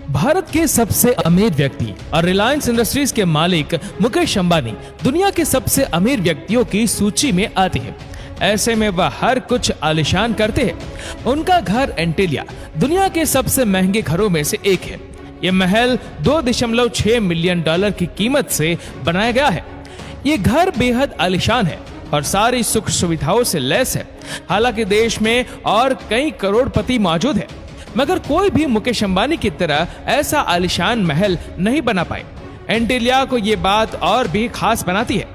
भारत के सबसे अमीर व्यक्ति और रिलायंस इंडस्ट्रीज के मालिक मुकेश अंबानी दुनिया के सबसे अमीर व्यक्तियों की सूची में आते हैं। ऐसे में वह हर कुछ आलिशान करते हैं। उनका घर एंटीलिया दुनिया के सबसे महंगे घरों में से एक है। ये महल 2.6 मिलियन डॉलर की कीमत से बनाया गया है। ये घर बेहद आलिशान है और सारी सुख सुविधाओं से लैस है। हालांकि देश में और कई करोड़पति मौजूद है, मगर कोई भी मुकेश अंबानी की तरह ऐसा आलिशान महल नहीं बना पाए। एंटीलिया को ये बात और भी खास बनाती है।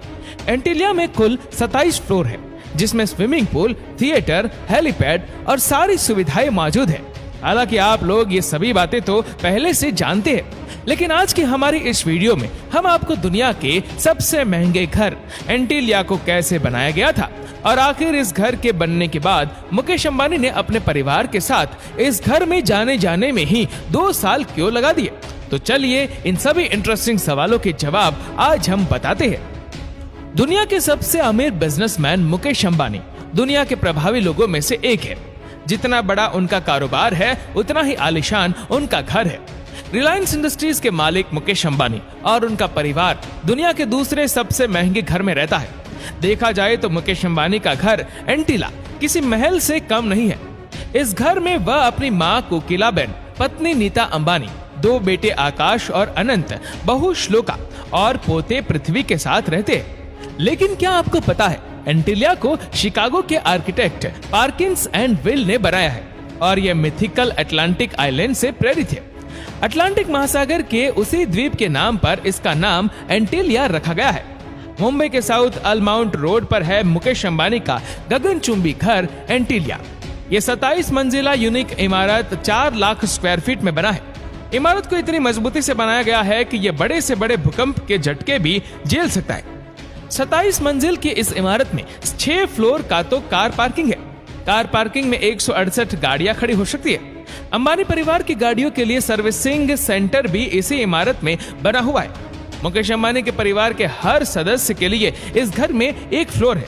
एंटीलिया में कुल 27 फ्लोर है, जिसमें स्विमिंग पूल, थिएटर, हेलीपैड और सारी सुविधाएं मौजूद है। हालांकि आप लोग ये सभी बातें तो पहले से जानते हैं, लेकिन आज की हमारी इस वीडियो में हम आपको दुनिया के सबसे महंगे घर एंटीलिया को कैसे बनाया गया था और आखिर इस घर के बनने के बाद मुकेश अंबानी ने अपने परिवार के साथ इस घर में जाने में ही 2 साल क्यों लगा दिए। तो चलिए इन सभी इंटरेस्टिंग सवालों के जवाब आज हम बताते हैं। दुनिया के सबसे अमीर बिजनेसमैन मुकेश अंबानी दुनिया के प्रभावी लोगों में से एक है। जितना बड़ा उनका कारोबार है, उतना ही आलिशान उनका घर है। रिलायंस इंडस्ट्रीज के मालिक मुकेश अंबानी और उनका परिवार दुनिया के दूसरे सबसे महंगे घर में रहता है। देखा जाए तो मुकेश अंबानी का घर एंटीला किसी महल से कम नहीं है। इस घर में वह अपनी मां कोकिलाबेन, पत्नी नीता अंबानी, 2 बेटे आकाश और अनंत, बहू श्लोका और पोते पृथ्वी के साथ रहते हैं। लेकिन क्या आपको पता है, एंटीलिया को शिकागो के आर्किटेक्ट पार्किंस एंड विल ने बनाया है और यह मिथिकल अटलांटिक आइलैंड से प्रेरित है। अटलांटिक महासागर के उसी द्वीप के नाम पर इसका नाम एंटीलिया रखा गया है। मुंबई के साउथ अल्माउंट रोड पर है मुकेश अंबानी का गगनचुंबी घर एंटीलिया। ये 27 मंजिला यूनिक इमारत 4 लाख स्क्वायर फीट में बना है। इमारत को इतनी मजबूती से बनाया गया है कि यह बड़े से बड़े भूकंप के झटके भी झेल सकता है। 27 मंजिल की इस इमारत में 6 फ्लोर का तो कार पार्किंग है। कार पार्किंग में 168 गाड़ियां खड़ी हो सकती है। अंबानी परिवार की गाड़ियों के लिए सर्विसिंग सेंटर भी इसी इमारत में बना हुआ है। मुकेश अंबानी के परिवार के हर सदस्य के लिए इस घर में 1 फ्लोर है।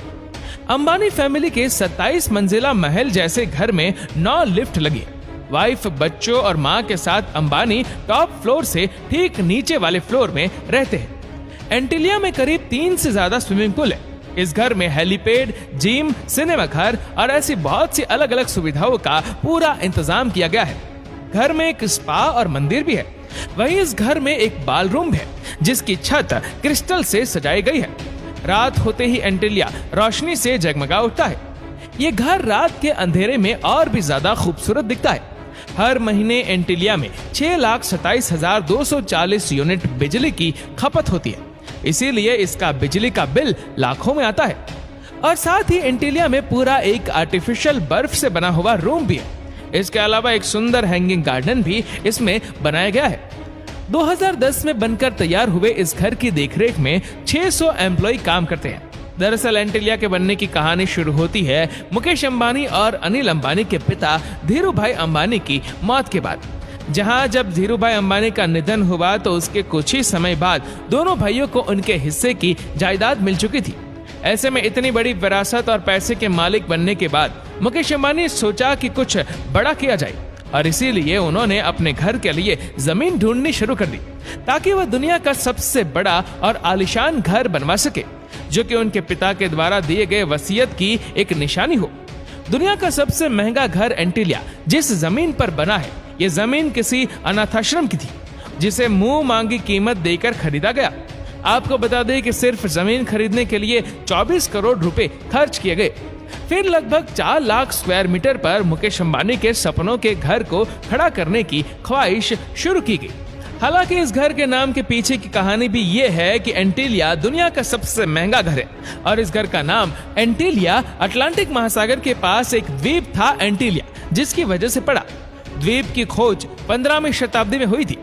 अंबानी फैमिली के 27 मंजिला महल जैसे घर में 9 लिफ्ट लगी है। वाइफ, बच्चों और मां के साथ अंबानी टॉप फ्लोर से ठीक नीचे वाले फ्लोर में रहते हैं। एंटीलिया में करीब 3 से ज्यादा स्विमिंग पूल है। इस घर में हेलीपैड, जिम, सिनेमा घर और ऐसी बहुत सी अलग अलग सुविधाओं का पूरा इंतजाम किया गया है। घर में एक स्पा और मंदिर भी है। वहीं इस घर में एक बालरूम है, जिसकी छत क्रिस्टल से सजाई गई है। रात होते ही एंटीलिया रोशनी से जगमगा उठता है। ये घर रात के अंधेरे में और भी ज्यादा खूबसूरत दिखता है। हर महीने एंटीलिया में 6,27,240 यूनिट बिजली की खपत होती है, इसीलिए इसका बिजली का बिल लाखों में आता है। और साथ ही एंटीलिया में पूरा एक आर्टिफिशियल बर्फ से बना हुआ रूम भी है। इसके अलावा एक सुंदर हैंगिंग गार्डन भी इसमें बनाया गया है। 2010 में बनकर तैयार हुए इस घर की देखरेख में 600 एम्प्लॉय काम करते हैं। दरअसल एंटीलिया के बनने की कहानी शुरू होती है मुकेश अंबानी और अनिल अंबानी के पिता धीरू भाई अंबानी की मौत के बाद। जहां जब धीरू भाई अंबानी का निधन हुआ तो उसके कुछ ही समय बाद दोनों भाइयों को उनके हिस्से की जायदाद मिल चुकी थी। ऐसे में इतनी बड़ी विरासत और पैसे के मालिक बनने के बाद मुकेश अंबानी सोचा कि कुछ बड़ा किया जाए और इसीलिए उन्होंने अपने घर के लिए जमीन ढूंढनी शुरू कर दी, ताकि वह दुनिया का सबसे बड़ा और आलिशान घर बनवा सके, जो कि उनके पिता के द्वारा दिए गए वसीयत की एक निशानी हो। दुनिया का सबसे महंगा घर एंटीलिया जिस जमीन पर बना है, ये जमीन किसी अनाथाश्रम की थी, जिसे मुंह मांगी कीमत देकर खरीदा गया। आपको बता दें कि सिर्फ जमीन खरीदने के लिए 24 करोड़ रुपए खर्च किए गए। फिर लगभग 4 लाख स्क्वायर मीटर पर मुकेश अंबानी के सपनों के घर को खड़ा करने की ख्वाहिश शुरू की गई। हालांकि इस घर के नाम के पीछे की कहानी भी ये है कि एंटीलिया दुनिया का सबसे महंगा घर है और इस घर का नाम एंटीलिया अटलांटिक महासागर के पास एक द्वीप था एंटीलिया, जिसकी वजह से पड़ा। द्वीप की खोज 15वीं शताब्दी में हुई थी।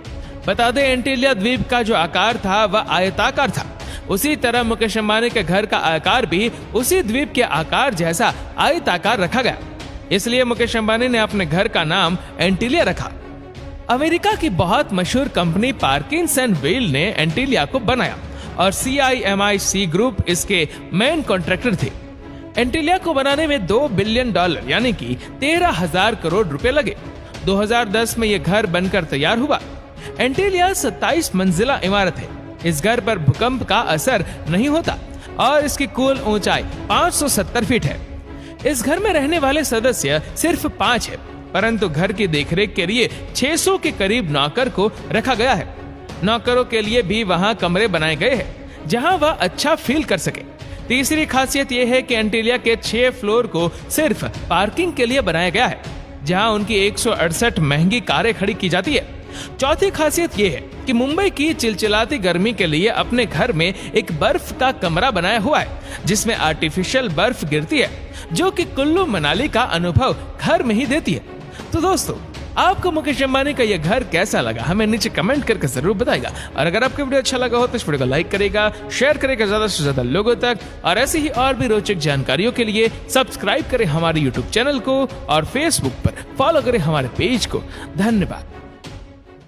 बता दें, एंटीलिया द्वीप का जो आकार था वह आयताकार था। उसी तरह मुकेश अंबानी के घर का आकार भी उसी द्वीप के आकार जैसा आयताकार रखा गया। इसलिए मुकेश अंबानी ने अपने घर का नाम एंटीलिया रखा। अमेरिका की बहुत मशहूर कंपनी पार्किंस एंड विल ने एंटीलिया को बनाया और CIMIC ग्रुप इसके मेन कॉन्ट्रैक्टर थे। एंटीलिया को बनाने में $2 बिलियन यानी कि 13,000 करोड़ रुपए लगे। 2010 में यह घर बनकर तैयार हुआ। एंटीलिया 27 मंजिला इमारत है। इस घर पर भूकंप का असर नहीं होता और इसकी कुल ऊंचाई 570 फीट है। इस घर में रहने वाले सदस्य सिर्फ 5 है, परंतु घर की देखरेख के लिए 600 के करीब नौकर को रखा गया है। नौकरों के लिए भी वहां कमरे बनाए गए हैं जहां वह अच्छा फील कर सके। तीसरी खासियत यह है कि एंटीलिया के 6 फ्लोर को सिर्फ पार्किंग के लिए बनाया गया है, जहां उनकी 168 महंगी कारें खड़ी की जाती है। चौथी खासियत यह है कि मुंबई की चिलचिलाती गर्मी के लिए अपने घर में एक बर्फ का कमरा बनाया हुआ है, जिसमें आर्टिफिशियल बर्फ गिरती है, जो कि कुल्लू मनाली का अनुभव घर में ही देती है। तो दोस्तों, आपको मुकेश अंबानी का यह घर कैसा लगा, हमें नीचे कमेंट करके जरूर बताएगा। और अगर आपको वीडियो अच्छा लगा हो तो इस वीडियो को लाइक करेगा, शेयर करेगा ज्यादा से ज्यादा लोगों तक, और ऐसे ही और भी रोचक जानकारियों के लिए सब्सक्राइब करें हमारे यूट्यूब चैनल को और फेसबुक पर फॉलो करें हमारे पेज को। धन्यवाद।